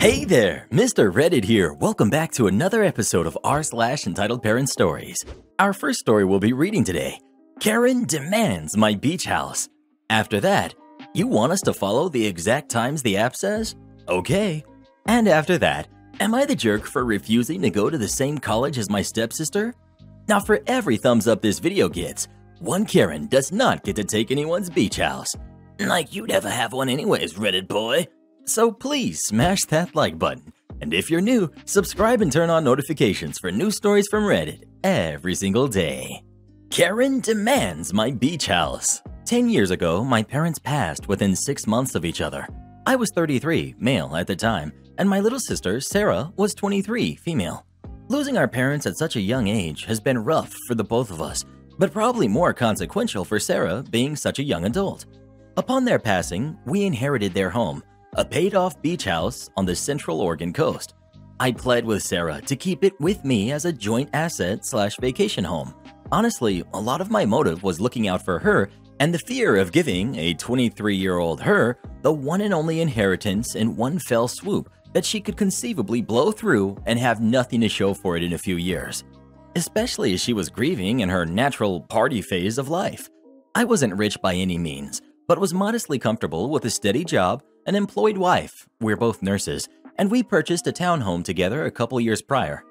Hey there, Mr. Reddit here. Welcome back to another episode of r/Entitled Parent Stories. Our first story we'll be reading today, Karen Demands My Beach House. After that, you want us to follow the exact times the app says? Okay. And after that, am I the jerk for refusing to go to the same college as my stepsister? Now for every thumbs up this video gets, one Karen does not get to take anyone's beach house. Like you'd ever have one anyways, Reddit boy. So please smash that like button. And if you're new, subscribe and turn on notifications for new stories from Reddit every single day. Karen Demands My Beach House. 10 years ago, my parents passed within 6 months of each other. I was 33, male at the time, and my little sister, Sarah, was 23, female. Losing our parents at such a young age has been rough for the both of us, but probably more consequential for Sarah being such a young adult. Upon their passing, we inherited their home, a paid-off beach house on the Central Oregon coast. I pled with Sarah to keep it with me as a joint asset/vacation home. Honestly, a lot of my motive was looking out for her and the fear of giving a 23-year-old her the one and only inheritance in one fell swoop that she could conceivably blow through and have nothing to show for it in a few years. Especially as she was grieving in her natural party phase of life. I wasn't rich by any means, but was modestly comfortable with a steady job, an employed wife, we're both nurses, and we purchased a townhome together a couple years prior.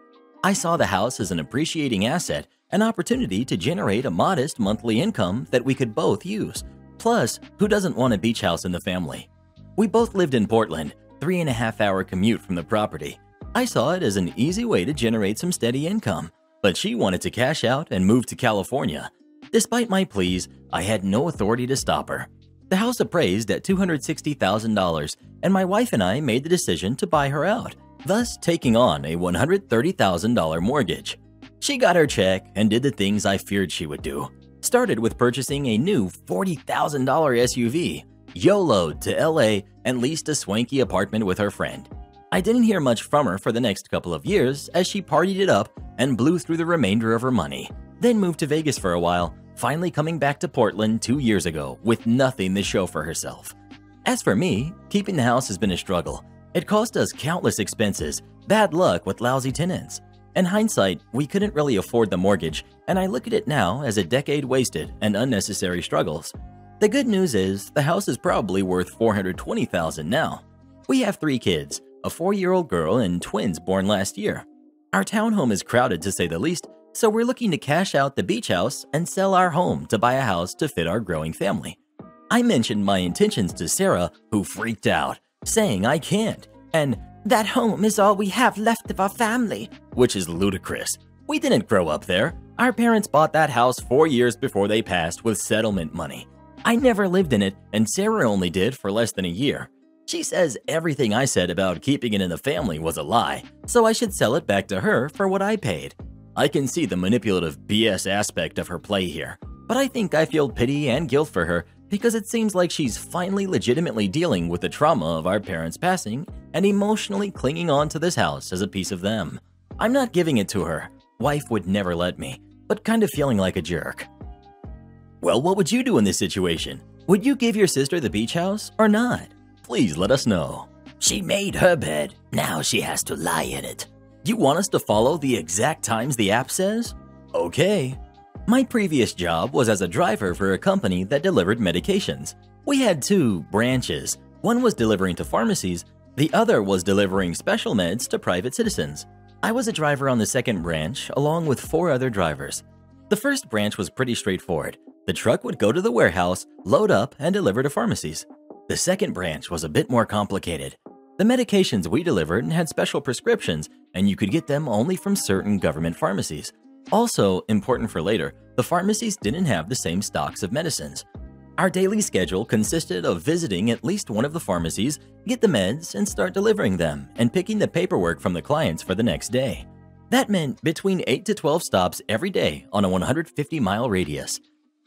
I saw the house as an appreciating asset, an opportunity to generate a modest monthly income that we could both use. Plus, who doesn't want a beach house in the family? We both lived in Portland, 3.5-hour commute from the property. I saw it as an easy way to generate some steady income, but she wanted to cash out and move to California. Despite my pleas, I had no authority to stop her. The house appraised at $260,000, and my wife and I made the decision to buy her out, thus taking on a $130,000 mortgage. She got her check and did the things I feared she would do. Started with purchasing a new $40,000 SUV, YOLO'd to LA, and leased a swanky apartment with her friend. I didn't hear much from her for the next couple of years as she partied it up and blew through the remainder of her money, then moved to Vegas for a while, finally coming back to Portland 2 years ago with nothing to show for herself. As for me, keeping the house has been a struggle. It cost us countless expenses, bad luck with lousy tenants. In hindsight, we couldn't really afford the mortgage, and I look at it now as a decade wasted and unnecessary struggles. The good news is the house is probably worth $420,000 now. We have 3 kids, a 4-year-old girl and twins born last year. Our townhome is crowded to say the least, so we're looking to cash out the beach house and sell our home to buy a house to fit our growing family. I mentioned my intentions to Sarah, who freaked out, saying I can't, and that home is all we have left of our family, which is ludicrous. We didn't grow up there. Our parents bought that house 4 years before they passed with settlement money. I never lived in it, and Sarah only did for less than a year. She says everything I said about keeping it in the family was a lie, so I should sell it back to her for what I paid. I can see the manipulative BS aspect of her play here, but I think I feel pity and guilt for her because it seems like she's finally legitimately dealing with the trauma of our parents passing and emotionally clinging on to this house as a piece of them. I'm not giving it to her. Wife would never let me, but kind of feeling like a jerk. Well, what would you do in this situation? Would you give your sister the beach house or not? Please let us know. She made her bed. Now she has to lie in it. You want us to follow the exact times the app says? Okay. My previous job was as a driver for a company that delivered medications. We had 2 branches. One was delivering to pharmacies, the other was delivering special meds to private citizens. I was a driver on the second branch along with 4 other drivers. The first branch was pretty straightforward. The truck would go to the warehouse, load up, and deliver to pharmacies. The second branch was a bit more complicated. The medications we delivered had special prescriptions, and you could get them only from certain government pharmacies. Also, important for later, the pharmacies didn't have the same stocks of medicines. Our daily schedule consisted of visiting at least one of the pharmacies, get the meds, and start delivering them, and picking the paperwork from the clients for the next day. That meant between 8 to 12 stops every day on a 150-mile radius.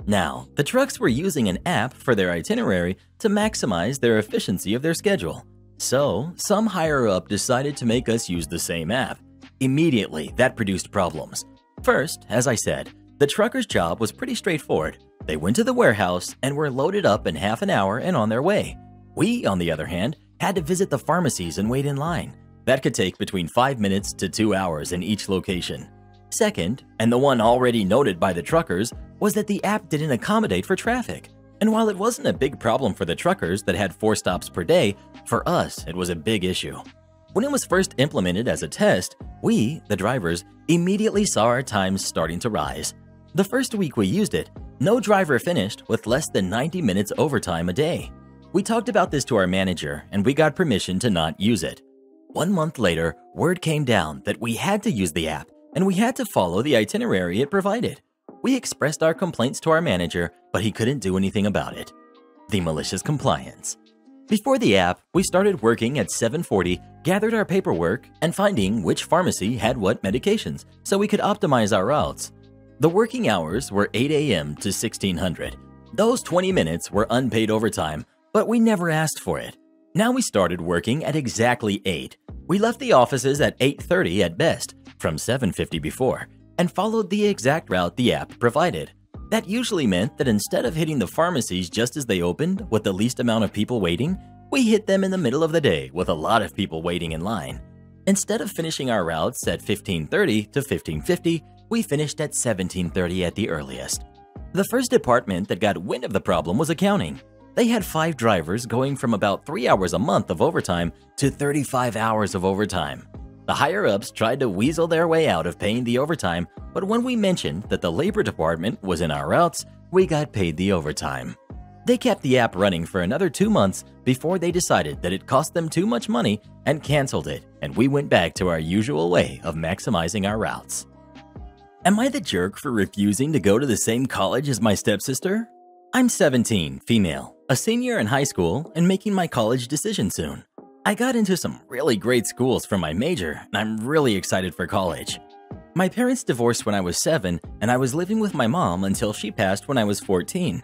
Now, the trucks were using an app for their itinerary to maximize their efficiency of their schedule. So, some higher-up decided to make us use the same app. Immediately, that produced problems. First, as I said, the trucker's job was pretty straightforward. They went to the warehouse and were loaded up in half an hour and on their way. We, on the other hand, had to visit the pharmacies and wait in line. That could take between 5 minutes to 2 hours in each location. Second, and the one already noted by the truckers, was that the app didn't accommodate for traffic. And while it wasn't a big problem for the truckers that had 4 stops per day, for us it was a big issue. When it was first implemented as a test, we, the drivers, immediately saw our times starting to rise. The first week we used it, no driver finished with less than 90 minutes overtime a day. We talked about this to our manager and we got permission to not use it. 1 month later, word came down that we had to use the app and we had to follow the itinerary it provided. We expressed our complaints to our manager, but he couldn't do anything about it. The malicious compliance. Before the app, we started working at 7:40, gathered our paperwork, and finding which pharmacy had what medications so we could optimize our routes. The working hours were 8 a.m. to 1600. Those 20 minutes were unpaid overtime, but we never asked for it. Now we started working at exactly 8. We left the offices at 8:30 at best, from 7:50 before, and followed the exact route the app provided. That usually meant that instead of hitting the pharmacies just as they opened with the least amount of people waiting, we hit them in the middle of the day with a lot of people waiting in line. Instead of finishing our routes at 15:30 to 15:50, we finished at 17:30 at the earliest. The first department that got wind of the problem was accounting. They had 5 drivers going from about 3 hours a month of overtime to 35 hours of overtime. The higher-ups tried to weasel their way out of paying the overtime, but when we mentioned that the labor department was in our routes, we got paid the overtime. They kept the app running for another 2 months before they decided that it cost them too much money and canceled it, and we went back to our usual way of maximizing our routes. Am I the jerk for refusing to go to the same college as my stepsister? I'm 17, female, a senior in high school, and making my college decision soon. I got into some really great schools for my major, and I'm really excited for college. My parents divorced when I was 7, and I was living with my mom until she passed when I was 14.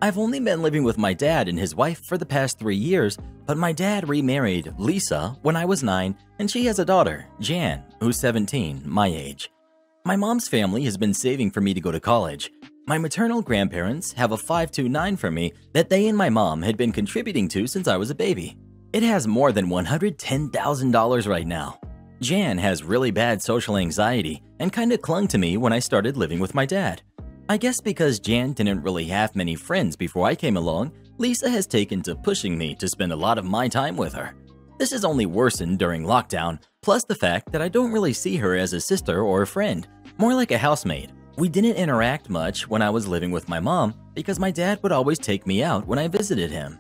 I've only been living with my dad and his wife for the past 3 years, but my dad remarried Lisa when I was 9, and she has a daughter, Jan, who's 17, my age. My mom's family has been saving for me to go to college. My maternal grandparents have a 529 for me that they and my mom had been contributing to since I was a baby. It has more than $110,000 right now. Jan has really bad social anxiety and kinda clung to me when I started living with my dad. I guess because Jan didn't really have many friends before I came along, Lisa has taken to pushing me to spend a lot of my time with her. This has only worsened during lockdown, plus the fact that I don't really see her as a sister or a friend, more like a housemate. We didn't interact much when I was living with my mom because my dad would always take me out when I visited him.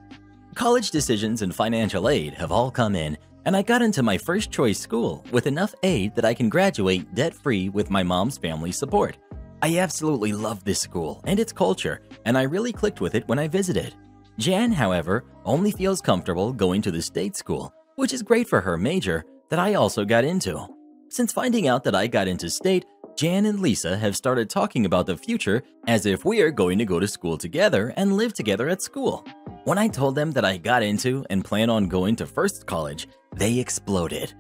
College decisions and financial aid have all come in, and I got into my first choice school with enough aid that I can graduate debt-free with my mom's family support. I absolutely love this school and its culture, and I really clicked with it when I visited. Jan, however, only feels comfortable going to the state school, which is great for her major that I also got into. Since finding out that I got into state, Jan and Lisa have started talking about the future as if we are going to go to school together and live together at school. When I told them that I got into and plan on going to first college, they exploded.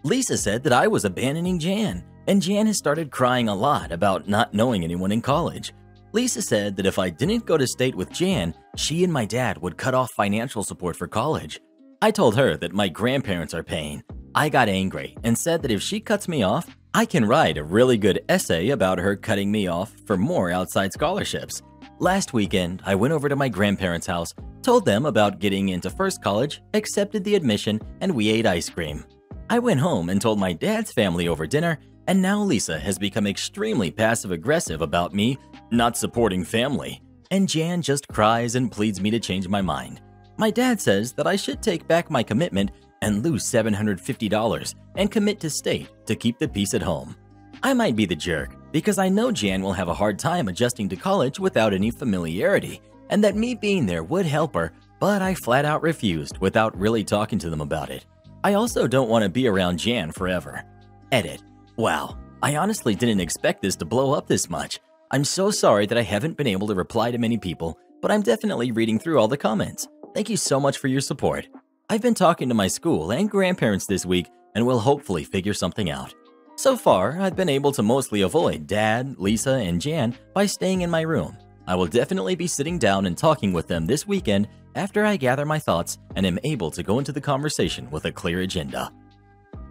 Lisa said that I was abandoning Jan, and Jan has started crying a lot about not knowing anyone in college. Lisa said that if I didn't go to state with Jan, she and my dad would cut off financial support for college. I told her that my grandparents are paying. I got angry and said that if she cuts me off, I can write a really good essay about her cutting me off for more outside scholarships. Last weekend, I went over to my grandparents' house, told them about getting into first college, accepted the admission, and we ate ice cream. I went home and told my dad's family over dinner, and now Lisa has become extremely passive-aggressive about me not supporting family. And Jan just cries and pleads me to change my mind. My dad says that I should take back my commitment and lose $750 and commit to state to keep the peace at home. I might be the jerk because I know Jan will have a hard time adjusting to college without any familiarity, and that me being there would help her, but I flat out refused without really talking to them about it. I also don't want to be around Jan forever. Edit. Wow, I honestly didn't expect this to blow up this much. I'm so sorry that I haven't been able to reply to many people, but I'm definitely reading through all the comments. Thank you so much for your support. I've been talking to my school and grandparents this week and will hopefully figure something out. So far, I've been able to mostly avoid Dad, Lisa, and Jan by staying in my room. I will definitely be sitting down and talking with them this weekend after I gather my thoughts and am able to go into the conversation with a clear agenda.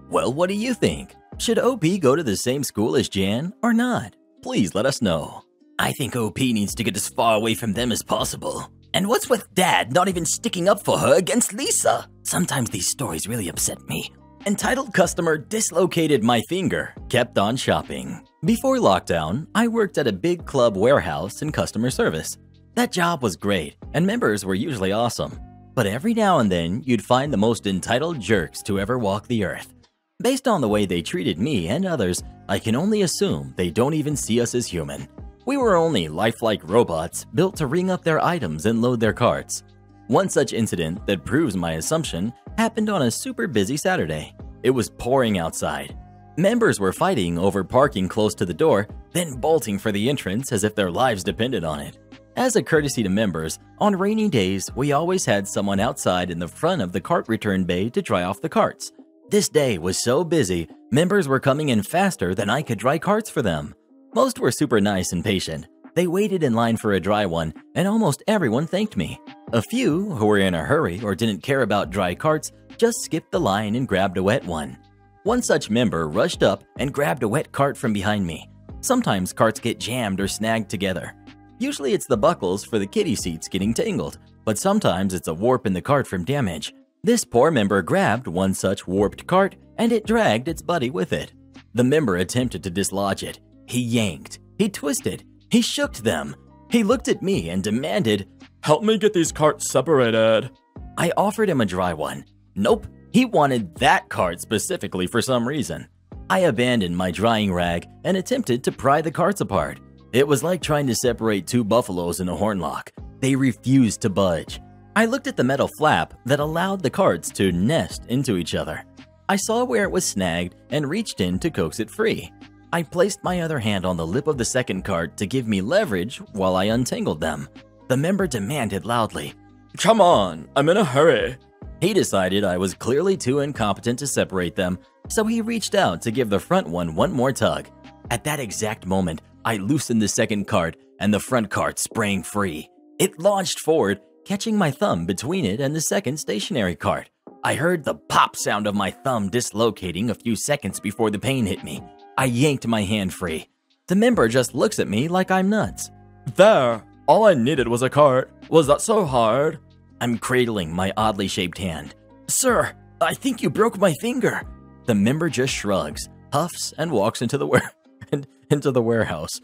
Well, what do you think? Should OP go to the same school as Jan or not? Please let us know. I think OP needs to get as far away from them as possible. And what's with Dad not even sticking up for her against Lisa? Sometimes these stories really upset me. Entitled customer dislocated my finger, kept on shopping. Before lockdown, I worked at a big club warehouse in customer service. That job was great, and members were usually awesome. But every now and then, you'd find the most entitled jerks to ever walk the earth. Based on the way they treated me and others, I can only assume they don't even see us as human. We were only lifelike robots built to ring up their items and load their carts. One such incident that proves my assumption happened on a super busy Saturday. It was pouring outside. Members were fighting over parking close to the door, then bolting for the entrance as if their lives depended on it. As a courtesy to members, on rainy days, we always had someone outside in the front of the cart return bay to dry off the carts. This day was so busy, members were coming in faster than I could dry carts for them. Most were super nice and patient. They waited in line for a dry one, and almost everyone thanked me. A few, who were in a hurry or didn't care about dry carts, just skipped the line and grabbed a wet one. One such member rushed up and grabbed a wet cart from behind me. Sometimes carts get jammed or snagged together. Usually it's the buckles for the kiddie seats getting tangled, but sometimes it's a warp in the cart from damage. This poor member grabbed one such warped cart and it dragged its buddy with it. The member attempted to dislodge it. He yanked, he twisted, he shook them. He looked at me and demanded, "Help me get these carts separated." I offered him a dry one. Nope, he wanted that cart specifically for some reason. I abandoned my drying rag and attempted to pry the carts apart. It was like trying to separate two buffaloes in a hornlock. They refused to budge. I looked at the metal flap that allowed the carts to nest into each other. I saw where it was snagged and reached in to coax it free. I placed my other hand on the lip of the second cart to give me leverage while I untangled them. The member demanded loudly, "Come on, I'm in a hurry." He decided I was clearly too incompetent to separate them, so he reached out to give the front one more tug. At that exact moment, I loosened the second cart and the front cart sprang free. It launched forward, catching my thumb between it and the second stationary cart. I heard the pop sound of my thumb dislocating a few seconds before the pain hit me. I yanked my hand free. The member just looks at me like I'm nuts. "There, all I needed was a cart. Was that so hard?" I'm cradling my oddly shaped hand. "Sir, I think you broke my finger." The member just shrugs, huffs, and walks into the warehouse.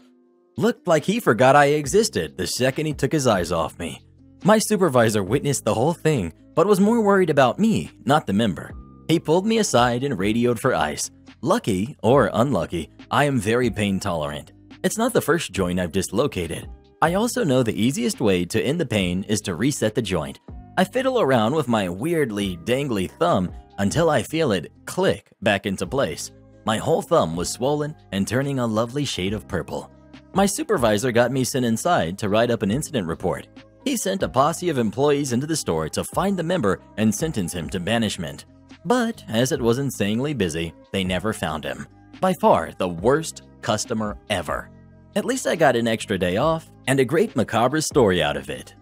Looked like he forgot I existed the second he took his eyes off me. My supervisor witnessed the whole thing, but was more worried about me, not the member. He pulled me aside and radioed for ice. Lucky, or unlucky, I am very pain tolerant. It's not the first joint I've dislocated. I also know the easiest way to end the pain is to reset the joint. I fiddle around with my weirdly dangly thumb until I feel it click back into place. My whole thumb was swollen and turning a lovely shade of purple. My supervisor got me sent inside to write up an incident report. He sent a posse of employees into the store to find the member and sentence him to banishment. But as it was insanely busy, they never found him. By far the worst customer ever. At least I got an extra day off and a great macabre story out of it.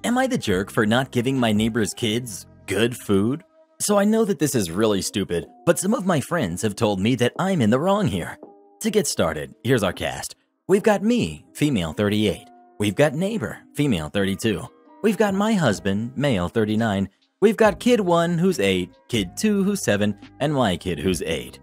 Am I the jerk for not giving my neighbor's kids good food? So I know that this is really stupid, but some of my friends have told me that I'm in the wrong here. To get started, here's our cast. We've got me, female 38. We've got neighbor, female 32. We've got my husband, male 39. We've got kid 1 who's 8, kid 2 who's 7, and my kid who's 8.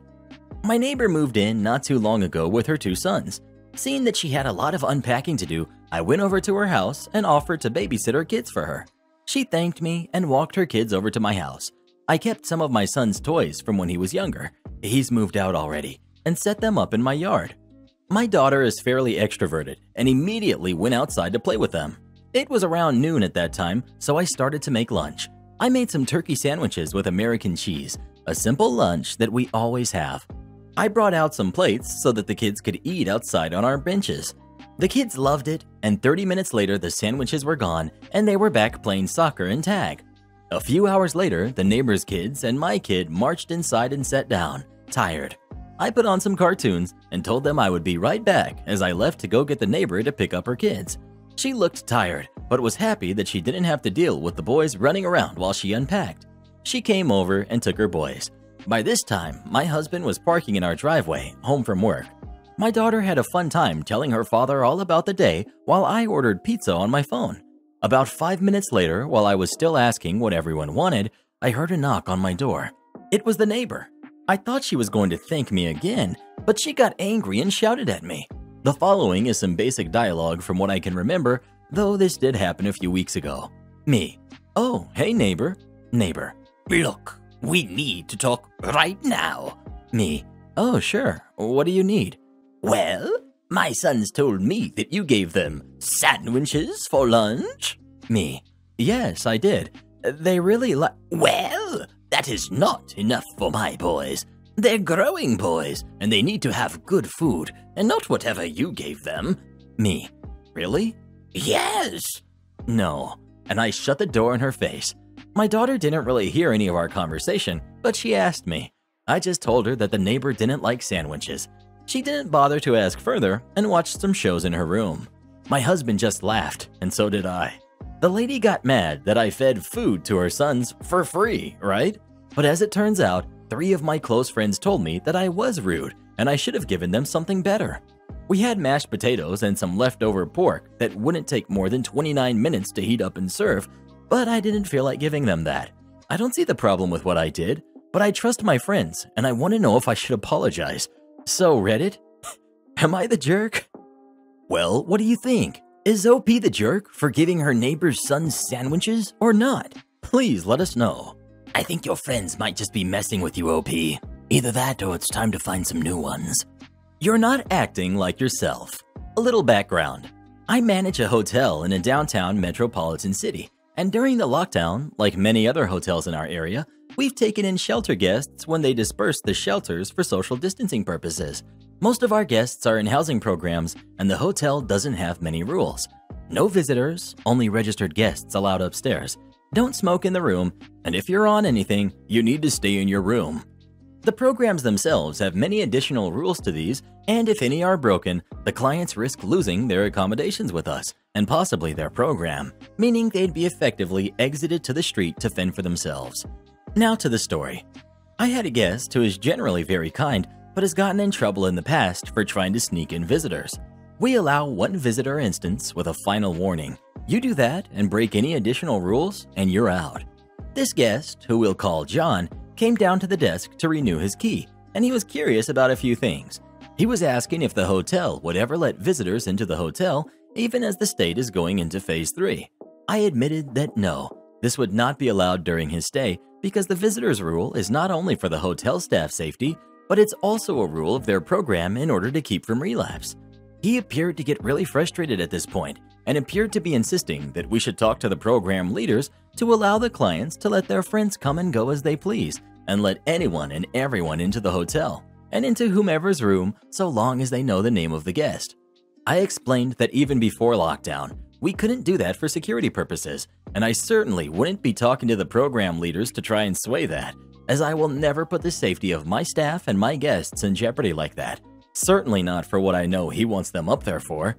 My neighbor moved in not too long ago with her 2 sons. Seeing that she had a lot of unpacking to do, I went over to her house and offered to babysit her kids for her. She thanked me and walked her kids over to my house. I kept some of my son's toys from when he was younger. He's moved out already, and set them up in my yard. My daughter is fairly extroverted and immediately went outside to play with them. It was around noon at that time, so I started to make lunch. I made some turkey sandwiches with American cheese, a simple lunch that we always have. I brought out some plates so that the kids could eat outside on our benches. The kids loved it, and 30 minutes later the sandwiches were gone and they were back playing soccer and tag. A few hours later, the neighbor's kids and my kid marched inside and sat down, tired. I put on some cartoons and told them I would be right back as I left to go get the neighbor to pick up her kids. She looked tired, but was happy that she didn't have to deal with the boys running around while she unpacked. She came over and took her boys. By this time, my husband was parking in our driveway, home from work. My daughter had a fun time telling her father all about the day while I ordered pizza on my phone. About 5 minutes later, while I was still asking what everyone wanted, I heard a knock on my door. It was the neighbor. I thought she was going to thank me again, but she got angry and shouted at me. The following is some basic dialogue from what I can remember, though this did happen a few weeks ago. Me: "Oh, hey neighbor." Neighbor: "Look, we need to talk right now." Me: "Oh, sure. What do you need?" "Well, my sons told me that you gave them sandwiches for lunch." Me: "Yes, I did. They really Well, that is not enough for my boys. They're growing boys, and they need to have good food, and not whatever you gave them." Me: "Really?" "Yes." No. And I shut the door in her face. My daughter didn't really hear any of our conversation, but she asked me. I just told her that the neighbor didn't like sandwiches. She didn't bother to ask further and watched some shows in her room. My husband just laughed, and so did I. The lady got mad that I fed food to her sons for free, right? But as it turns out, 3 of my close friends told me that I was rude and I should have given them something better. We had mashed potatoes and some leftover pork that wouldn't take more than 29 minutes to heat up and serve, but I didn't feel like giving them that. I don't see the problem with what I did, but I trust my friends and I want to know if I should apologize. So Reddit, am I the jerk? Well, what do you think? Is OP the jerk for giving her neighbor's son sandwiches or not? Please let us know. I think your friends might just be messing with you, OP. Either that or it's time to find some new ones. You're not acting like yourself. A little background. I manage a hotel in a downtown metropolitan city, and during the lockdown, like many other hotels in our area, we've taken in shelter guests when they disperse the shelters for social distancing purposes. Most of our guests are in housing programs, and the hotel doesn't have many rules. No visitors, only registered guests allowed upstairs. Don't smoke in the room, and if you're on anything, you need to stay in your room. The programs themselves have many additional rules to these, and if any are broken, the clients risk losing their accommodations with us, and possibly their program, meaning they'd be effectively exited to the street to fend for themselves. Now to the story. I had a guest who is generally very kind, but has gotten in trouble in the past for trying to sneak in visitors. We allow 1 visitor instance with a final warning. You do that and break any additional rules, and you're out. This guest, who we'll call John, came down to the desk to renew his key, and he was curious about a few things. He was asking if the hotel would ever let visitors into the hotel, even as the state is going into Phase 3. I admitted that no, this would not be allowed during his stay because the visitors rule is not only for the hotel staff safety, but it's also a rule of their program in order to keep from relapse. He appeared to get really frustrated at this point and appeared to be insisting that we should talk to the program leaders to allow the clients to let their friends come and go as they please and let anyone and everyone into the hotel and into whomever's room so long as they know the name of the guest. I explained that even before lockdown, we couldn't do that for security purposes, and I certainly wouldn't be talking to the program leaders to try and sway that, as I will never put the safety of my staff and my guests in jeopardy like that. Certainly not for what I know he wants them up there for.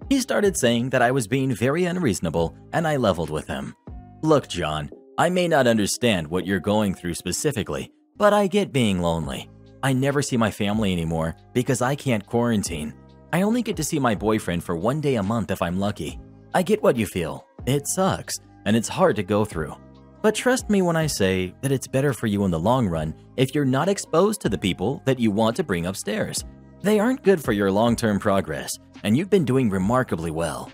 He started saying that I was being very unreasonable, and I leveled with him. Look, John, I may not understand what you're going through specifically, but I get being lonely. I never see my family anymore because I can't quarantine. I only get to see my boyfriend for 1 day a month if I'm lucky. I get what you feel. It sucks, and it's hard to go through. But trust me when I say that it's better for you in the long run if you're not exposed to the people that you want to bring upstairs. They aren't good for your long-term progress, and you've been doing remarkably well.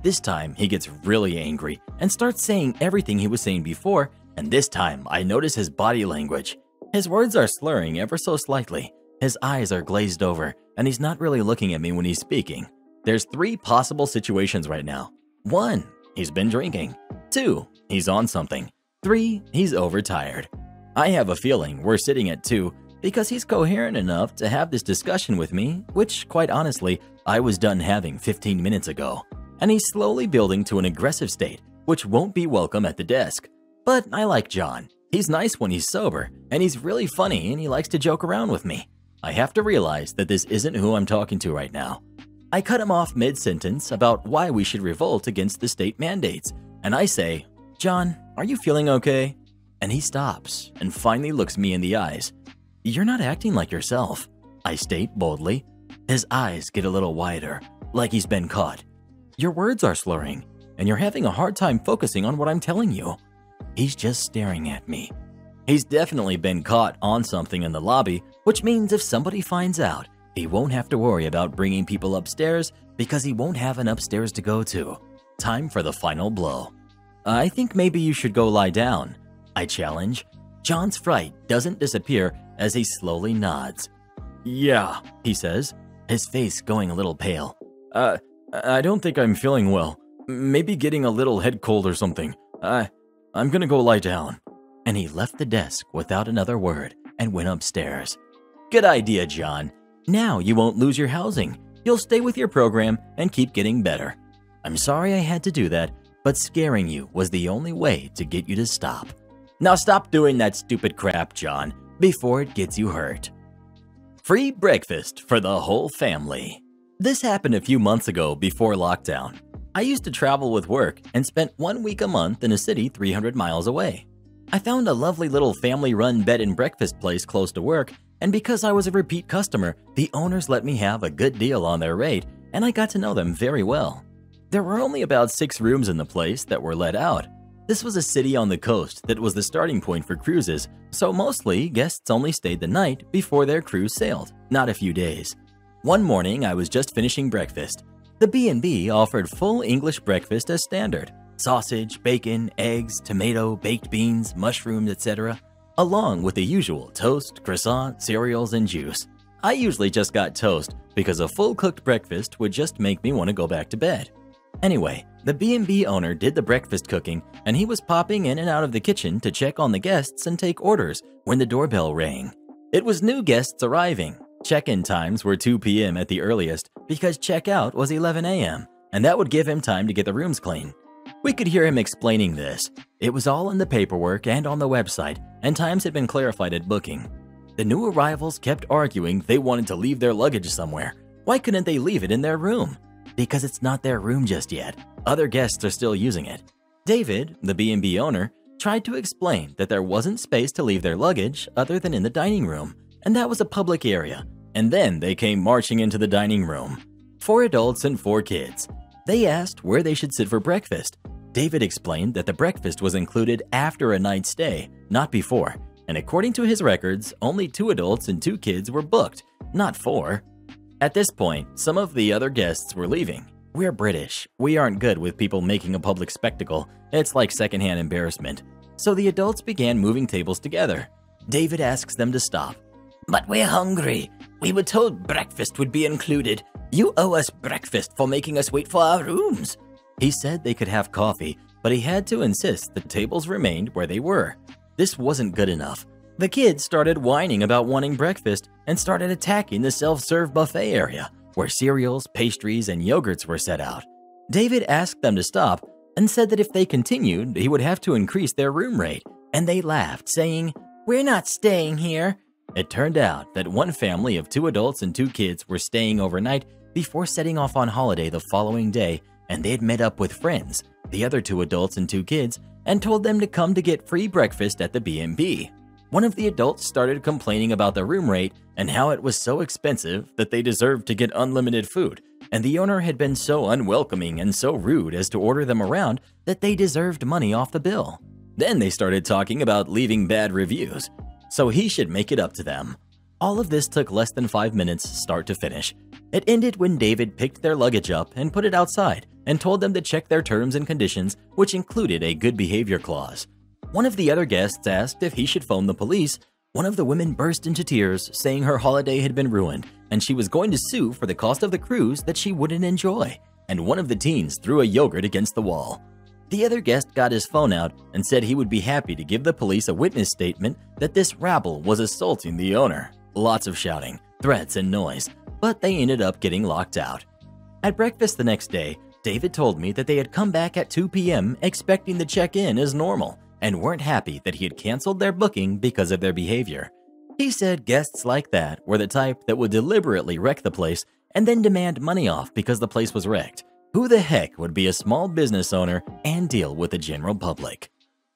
This time, he gets really angry and starts saying everything he was saying before, and this time, I notice his body language. His words are slurring ever so slightly, his eyes are glazed over, and he's not really looking at me when he's speaking. There's 3 possible situations right now. 1, he's been drinking. 2, he's on something. 3, he's overtired. I have a feeling we're sitting at 2 because he's coherent enough to have this discussion with me, which, quite honestly, I was done having 15 minutes ago. And he's slowly building to an aggressive state, which won't be welcome at the desk. But I like John. He's nice when he's sober, and he's really funny and he likes to joke around with me. I have to realize that this isn't who I'm talking to right now. I cut him off mid-sentence about why we should revolt against the state mandates, and I say, "John, are you feeling okay?" And he stops and finally looks me in the eyes. "You're not acting like yourself," I state boldly. His eyes get a little wider, like he's been caught. "Your words are slurring, and you're having a hard time focusing on what I'm telling you." He's just staring at me. He's definitely been caught on something in the lobby, which means if somebody finds out, he won't have to worry about bringing people upstairs because he won't have an upstairs to go to. Time for the final blow. "I think maybe you should go lie down," I challenge. John's fright doesn't disappear as he slowly nods. "Yeah," he says, his face going a little pale. I don't think I'm feeling well. Maybe getting a little head cold or something. I'm gonna go lie down." And he left the desk without another word and went upstairs. "Good idea, John. Now you won't lose your housing. You'll stay with your program and keep getting better. I'm sorry I had to do that, but scaring you was the only way to get you to stop. Now stop doing that stupid crap, John, before it gets you hurt." Free breakfast for the whole family. This happened a few months ago before lockdown. I used to travel with work and spent 1 week a month in a city 300 miles away. I found a lovely little family-run bed and breakfast place close to work, and because I was a repeat customer, the owners let me have a good deal on their rate, and I got to know them very well. There were only about 6 rooms in the place that were let out. This was a city on the coast that was the starting point for cruises, so mostly guests only stayed the night before their cruise sailed, not a few days. One morning, I was just finishing breakfast. The B&B offered full English breakfast as standard. Sausage, bacon, eggs, tomato, baked beans, mushrooms, etc., along with the usual toast, croissant, cereals, and juice. I usually just got toast because a full-cooked breakfast would just make me want to go back to bed. Anyway, the B&B owner did the breakfast cooking, and he was popping in and out of the kitchen to check on the guests and take orders when the doorbell rang. It was new guests arriving. Check-in times were 2 p.m. at the earliest because check-out was 11 a.m., and that would give him time to get the rooms clean. We could hear him explaining this. It was all in the paperwork and on the website, and times had been clarified at booking. The new arrivals kept arguing they wanted to leave their luggage somewhere. Why couldn't they leave it in their room? Because it's not their room just yet. Other guests are still using it. David, the B&B owner, tried to explain that there wasn't space to leave their luggage other than in the dining room, and that was a public area. And then they came marching into the dining room. 4 adults and 4 kids. They asked where they should sit for breakfast. David explained that the breakfast was included after a night's stay, not before, and according to his records, only 2 adults and 2 kids were booked, not 4. At this point, some of the other guests were leaving. We're British. We aren't good with people making a public spectacle. It's like secondhand embarrassment. So the adults began moving tables together. David asks them to stop. "But we're hungry. We were told breakfast would be included. You owe us breakfast for making us wait for our rooms." He said they could have coffee, but he had to insist the tables remained where they were. This wasn't good enough. The kids started whining about wanting breakfast and started attacking the self-serve buffet area, where cereals, pastries, and yogurts were set out. David asked them to stop and said that if they continued, he would have to increase their room rate, and they laughed, saying, "We're not staying here." It turned out that one family of 2 adults and 2 kids were staying overnight before setting off on holiday the following day, and they had met up with friends, the other 2 adults and 2 kids, and told them to come to get free breakfast at the B&B. One of the adults started complaining about the room rate and how it was so expensive that they deserved to get unlimited food, and the owner had been so unwelcoming and so rude as to order them around that they deserved money off the bill. Then they started talking about leaving bad reviews, so he should make it up to them. All of this took less than 5 minutes start to finish. It ended when David picked their luggage up and put it outside and told them to check their terms and conditions, which included a good behavior clause. One of the other guests asked if he should phone the police. One of the women burst into tears, saying her holiday had been ruined and she was going to sue for the cost of the cruise that she wouldn't enjoy, and one of the teens threw a yogurt against the wall. The other guest got his phone out and said he would be happy to give the police a witness statement that this rabble was assaulting the owner. Lots of shouting, threats, and noise, but they ended up getting locked out. At breakfast the next day, David told me that they had come back at 2 p.m. expecting to check in as normal and weren't happy that he had canceled their booking because of their behavior. He said guests like that were the type that would deliberately wreck the place and then demand money off because the place was wrecked. Who the heck would be a small business owner and deal with the general public?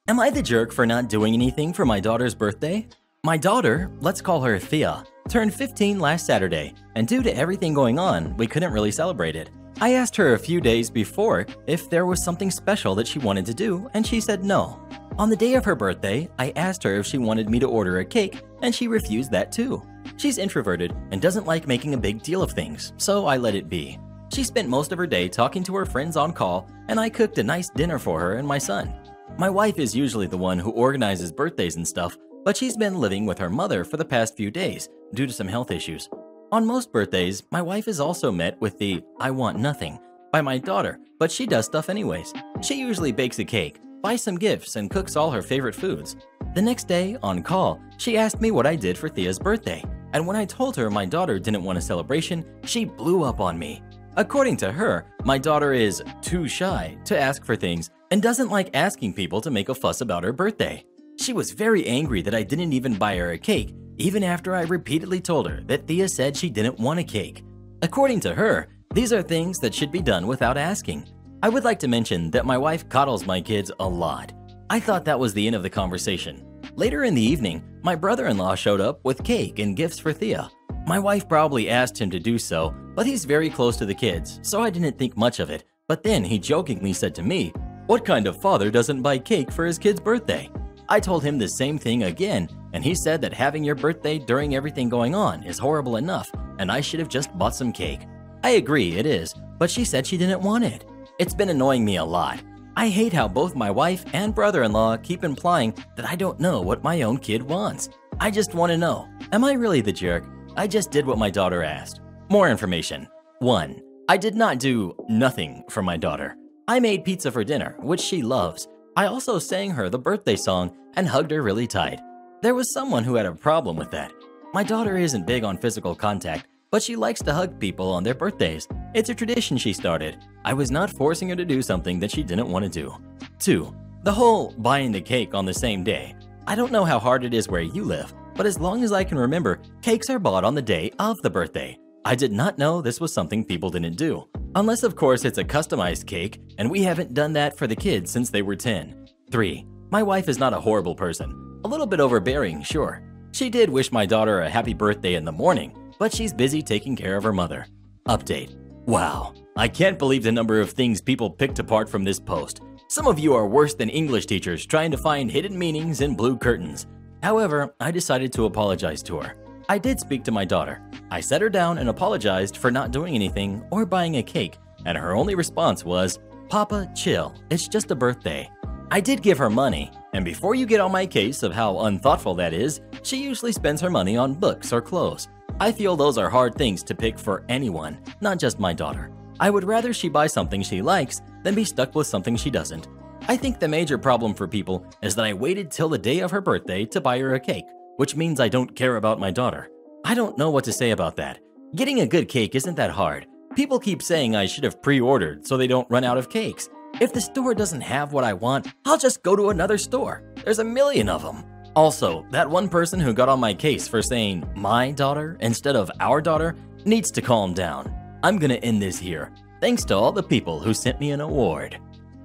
Am I the jerk for not doing anything for my daughter's birthday? My daughter, let's call her Thea, turned 15 last Saturday, and due to everything going on, we couldn't really celebrate it. I asked her a few days before if there was something special that she wanted to do, and she said no. On the day of her birthday, I asked her if she wanted me to order a cake, and she refused that too. She's introverted and doesn't like making a big deal of things, so I let it be. She spent most of her day talking to her friends on call, and I cooked a nice dinner for her and my son. My wife is usually the one who organizes birthdays and stuff, but she's been living with her mother for the past few days due to some health issues. On most birthdays, my wife is also met with the "I want nothing" by my daughter, but she does stuff anyways. She usually bakes a cake, buys some gifts, and cooks all her favorite foods. The next day, on call, she asked me what I did for Thea's birthday, and when I told her my daughter didn't want a celebration, she blew up on me. According to her, my daughter is too shy to ask for things and doesn't like asking people to make a fuss about her birthday. She was very angry that I didn't even buy her a cake, even after I repeatedly told her that Thea said she didn't want a cake. According to her, these are things that should be done without asking. I would like to mention that my wife coddles my kids a lot. I thought that was the end of the conversation. Later in the evening, my brother-in-law showed up with cake and gifts for Thea. My wife probably asked him to do so, but he's very close to the kids, so I didn't think much of it. But then he jokingly said to me, "What kind of father doesn't buy cake for his kid's birthday?" I told him the same thing again, and he said that having your birthday during everything going on is horrible enough, and I should have just bought some cake. I agree, it is, but she said she didn't want it. It's been annoying me a lot. I hate how both my wife and brother-in-law keep implying that I don't know what my own kid wants. I just want to know, am I really the jerk? I just did what my daughter asked. More information. 1. I did not do nothing for my daughter. I made pizza for dinner, which she loves. I also sang her the birthday song and hugged her really tight. There was someone who had a problem with that. My daughter isn't big on physical contact, but she likes to hug people on their birthdays. It's a tradition she started. I was not forcing her to do something that she didn't want to do. 2. The whole buying the cake on the same day. I don't know how hard it is where you live, but as long as I can remember, cakes are bought on the day of the birthday. I did not know this was something people didn't do. Unless of course it's a customized cake, and we haven't done that for the kids since they were 10. 3. My wife is not a horrible person. A little bit overbearing, sure. She did wish my daughter a happy birthday in the morning, but she's busy taking care of her mother. Update. Wow, I can't believe the number of things people picked apart from this post. Some of you are worse than English teachers trying to find hidden meanings in blue curtains. However, I decided to apologize to her. I did speak to my daughter. I sat her down and apologized for not doing anything or buying a cake, and her only response was, "Papa, chill, it's just a birthday." I did give her money, and before you get on my case of how unthoughtful that is, she usually spends her money on books or clothes. I feel those are hard things to pick for anyone, not just my daughter. I would rather she buy something she likes than be stuck with something she doesn't. I think the major problem for people is that I waited till the day of her birthday to buy her a cake, which means I don't care about my daughter. I don't know what to say about that. Getting a good cake isn't that hard. People keep saying I should have pre-ordered so they don't run out of cakes. If the store doesn't have what I want, I'll just go to another store. There's a million of them. Also, that one person who got on my case for saying my daughter instead of our daughter needs to calm down. I'm gonna end this here. Thanks to all the people who sent me an award.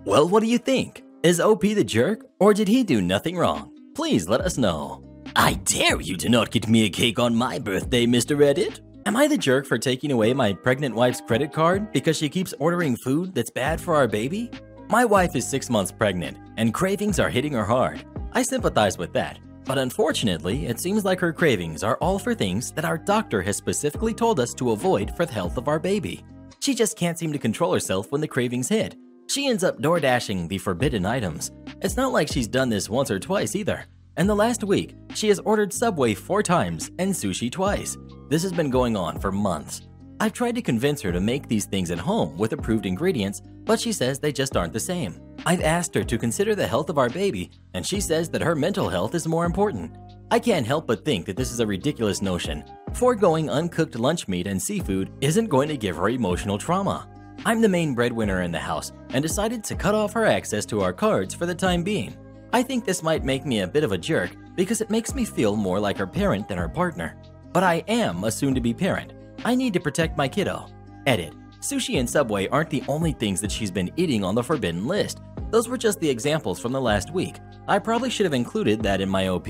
Well, what do you think? Is OP the jerk, or did he do nothing wrong? Please let us know. I dare you to not get me a cake on my birthday, Mr. Reddit. Am I the jerk for taking away my pregnant wife's credit card because she keeps ordering food that's bad for our baby? My wife is 6 months pregnant, and cravings are hitting her hard. I sympathize with that, but unfortunately, it seems like her cravings are all for things that our doctor has specifically told us to avoid for the health of our baby. She just can't seem to control herself when the cravings hit. She ends up door dashing the forbidden items. It's not like she's done this once or twice either. In the last week, she has ordered Subway 4 times and sushi twice. This has been going on for months. I've tried to convince her to make these things at home with approved ingredients, but she says they just aren't the same. I've asked her to consider the health of our baby, and she says that her mental health is more important. I can't help but think that this is a ridiculous notion. Foregoing uncooked lunch meat and seafood isn't going to give her emotional trauma. I'm the main breadwinner in the house and decided to cut off her access to our cards for the time being. I think this might make me a bit of a jerk because it makes me feel more like her parent than her partner. But I am a soon-to-be parent, I need to protect my kiddo. Edit. Sushi and Subway aren't the only things that she's been eating on the forbidden list. Those were just the examples from the last week. I probably should have included that in my OP.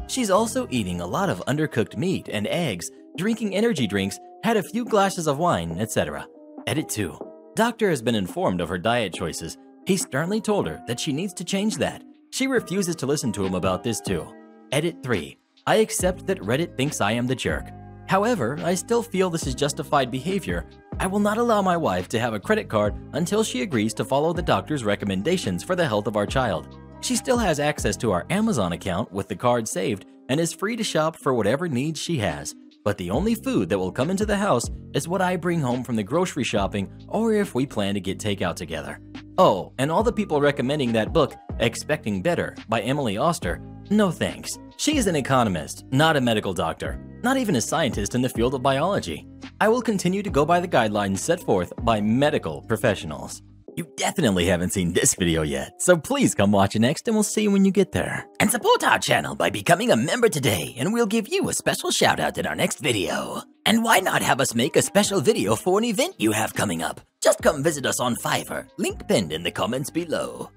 She's also eating a lot of undercooked meat and eggs, drinking energy drinks, had a few glasses of wine, etc. Edit 2. Doctor has been informed of her diet choices. He sternly told her that she needs to change that. She refuses to listen to him about this too. Edit 3. I accept that Reddit thinks I am the jerk. However, I still feel this is justified behavior. I will not allow my wife to have a credit card until she agrees to follow the doctor's recommendations for the health of our child. She still has access to our Amazon account with the card saved and is free to shop for whatever needs she has. But the only food that will come into the house is what I bring home from the grocery shopping or if we plan to get takeout together. Oh, and all the people recommending that book, Expecting Better by Emily Oster, no thanks. She is an economist, not a medical doctor, not even a scientist in the field of biology. I will continue to go by the guidelines set forth by medical professionals. You definitely haven't seen this video yet, so please come watch it next and we'll see you when you get there. And support our channel by becoming a member today and we'll give you a special shout out in our next video. And why not have us make a special video for an event you have coming up? Just come visit us on Fiverr, link pinned in the comments below.